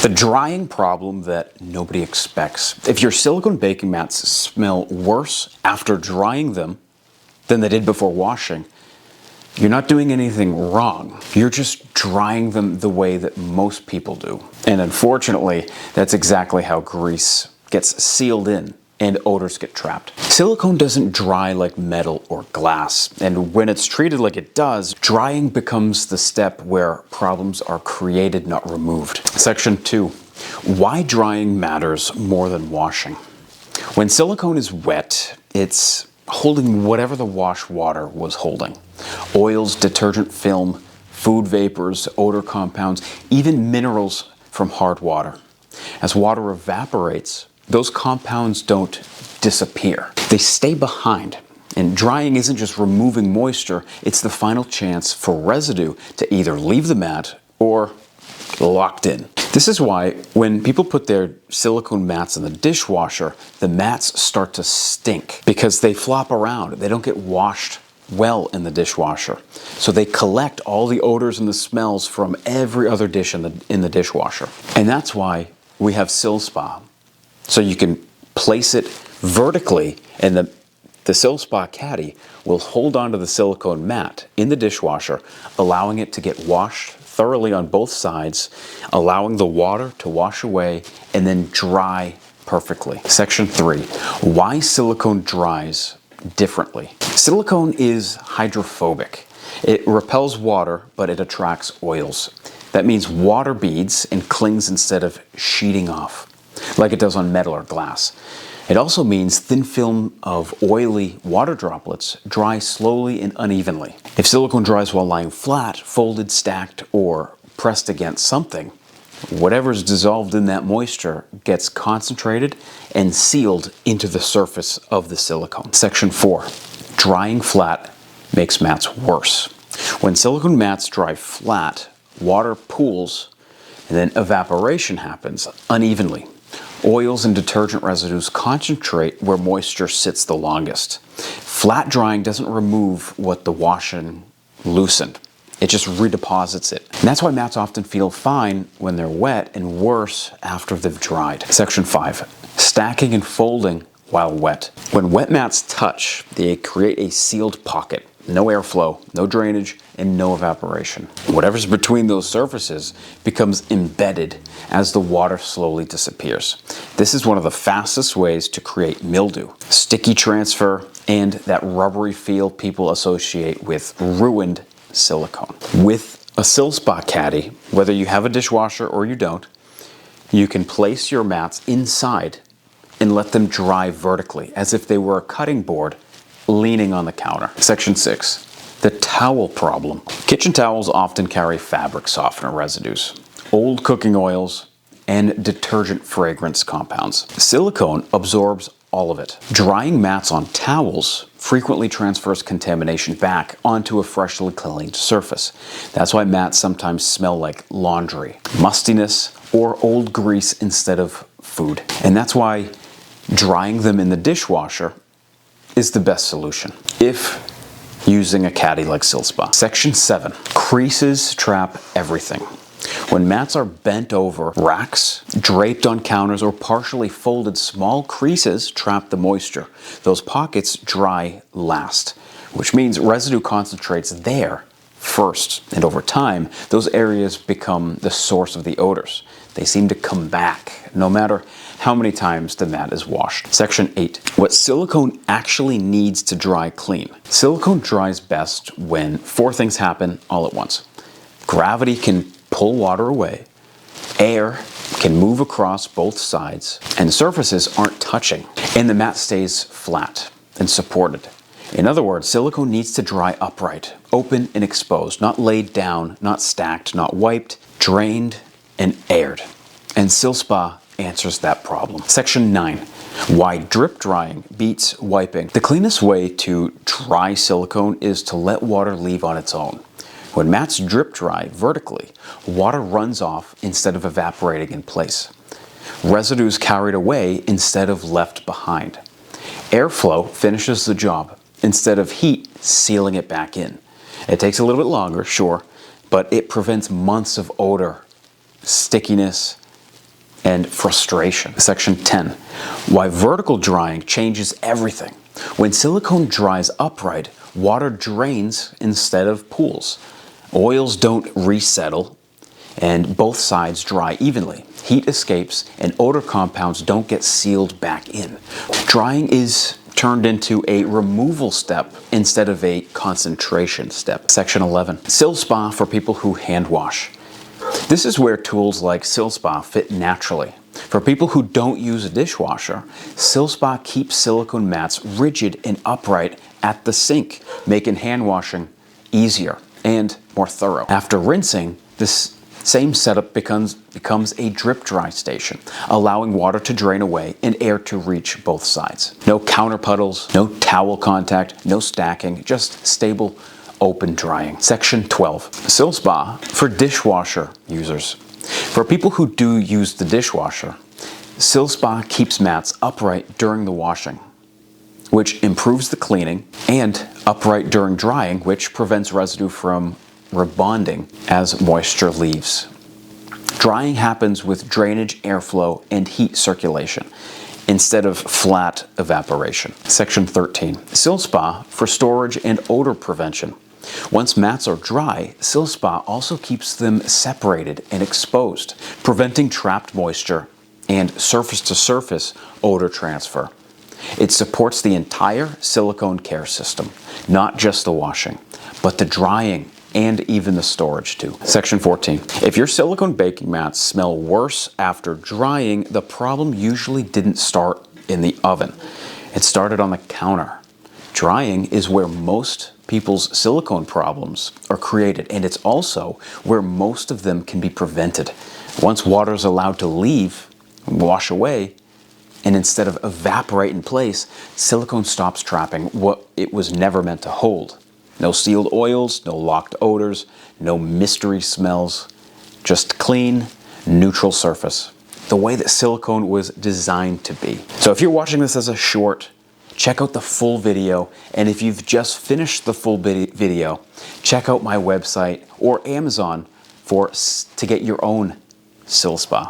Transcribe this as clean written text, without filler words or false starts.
The drying problem that nobody expects. If your silicone baking mats smell worse after drying them than they did before washing, you're not doing anything wrong. You're just drying them the way that most people do. And unfortunately, that's exactly how grease gets sealed in and odors get trapped. Silicone doesn't dry like metal or glass, and when it's treated like it does, drying becomes the step where problems are created, not removed. Section 2. Why drying matters more than washing. When silicone is wet, it's holding whatever the wash water was holding. Oils, detergent film, food vapors, odor compounds, even minerals from hard water. As water evaporates, those compounds don't disappear. They stay behind. And drying isn't just removing moisture, it's the final chance for residue to either leave the mat or locked in. This is why when people put their silicone mats in the dishwasher, the mats start to stink because they flop around. They don't get washed well in the dishwasher. So they collect all the odors and the smells from every other dish in the dishwasher. And that's why we have SilSpa. So you can place it vertically, and the SilSpa caddy will hold onto the silicone mat in the dishwasher, allowing it to get washed thoroughly on both sides, allowing the water to wash away and then dry perfectly. Section 3. Why silicone dries differently. Silicone is hydrophobic. It repels water, but it attracts oils. That means water beads and clings instead of sheeting off, like it does on metal or glass. It also means thin film of oily water droplets dry slowly and unevenly. If silicone dries while lying flat, folded, stacked, or pressed against something, whatever's dissolved in that moisture gets concentrated and sealed into the surface of the silicone. Section 4. Drying flat makes mats worse. When silicone mats dry flat, water pools and then evaporation happens unevenly. Oils and detergent residues concentrate where moisture sits the longest. Flat drying doesn't remove what the washing loosened. It just redeposits it. And that's why mats often feel fine when they're wet and worse after they've dried. Section 5. Stacking and folding while wet. When wet mats touch, they create a sealed pocket. No airflow, no drainage, and no evaporation. Whatever's between those surfaces becomes embedded as the water slowly disappears. This is one of the fastest ways to create mildew, sticky transfer, and that rubbery feel people associate with ruined silicone. With a SilSpa caddy, whether you have a dishwasher or you don't, you can place your mats inside and let them dry vertically as if they were a cutting board leaning on the counter. Section 6. The towel problem. Kitchen towels often carry fabric softener residues, old cooking oils, and detergent fragrance compounds. Silicone absorbs all of it. Drying mats on towels frequently transfers contamination back onto a freshly cleaned surface. That's why mats sometimes smell like laundry, mustiness, or old grease instead of food. And that's why drying them in the dishwasher is the best solution if using a caddy like SilSpa. Section 7. Creases trap everything. When mats are bent over racks, draped on counters, or partially folded, small creases trap the moisture. Those pockets dry last, which means residue concentrates there first. And over time, those areas become the source of the odors. They seem to come back, no matter how many times the mat is washed. Section 8. What silicone actually needs to dry clean. Silicone dries best when 4 things happen all at once. Gravity can pull water away, air can move across both sides, and surfaces aren't touching, and the mat stays flat and supported. In other words, silicone needs to dry upright, open and exposed, not laid down, not stacked, not wiped, drained, and aired. And SilSpa answers that problem. Section 9. Why drip drying beats wiping. The cleanest way to dry silicone is to let water leave on its own. When mats drip dry vertically, water runs off instead of evaporating in place. Residue is carried away instead of left behind. Airflow finishes the job instead of heat sealing it back in. It takes a little bit longer, sure, but it prevents months of odor, stickiness, and frustration. Section 10, why vertical drying changes everything. When silicone dries upright, water drains instead of pools. Oils don't resettle, and both sides dry evenly. Heat escapes, and odor compounds don't get sealed back in. Drying is turned into a removal step instead of a concentration step. Section 11, SilSpa for people who hand wash. This is where tools like SilSpa fit naturally. For people who don't use a dishwasher, SilSpa keeps silicone mats rigid and upright at the sink, making hand washing easier and more thorough. After rinsing, this same setup becomes a drip dry station, allowing water to drain away and air to reach both sides. No counter puddles, no towel contact, no stacking, just stable, open drying. Section 12, SilSpa for dishwasher users. For people who do use the dishwasher, SilSpa keeps mats upright during the washing, which improves the cleaning, and upright during drying, which prevents residue from rebonding as moisture leaves. Drying happens with drainage, airflow, and heat circulation instead of flat evaporation. Section 13, SilSpa for storage and odor prevention. Once mats are dry, SilSpa also keeps them separated and exposed, preventing trapped moisture and surface-to-surface odor transfer. It supports the entire silicone care system, not just the washing, but the drying and even the storage too. Section 14. If your silicone baking mats smell worse after drying, the problem usually didn't start in the oven. It started on the counter. Drying is where most people's silicone problems are created, and it's also where most of them can be prevented. Once water is allowed to leave, wash away, and instead of evaporate in place, silicone stops trapping what it was never meant to hold. No sealed oils, no locked odors, no mystery smells, just clean, neutral surface. The way that silicone was designed to be. So if you're watching this as a short, check out the full video, and if you've just finished the full video, check out my website or Amazon to get your own SilSpa.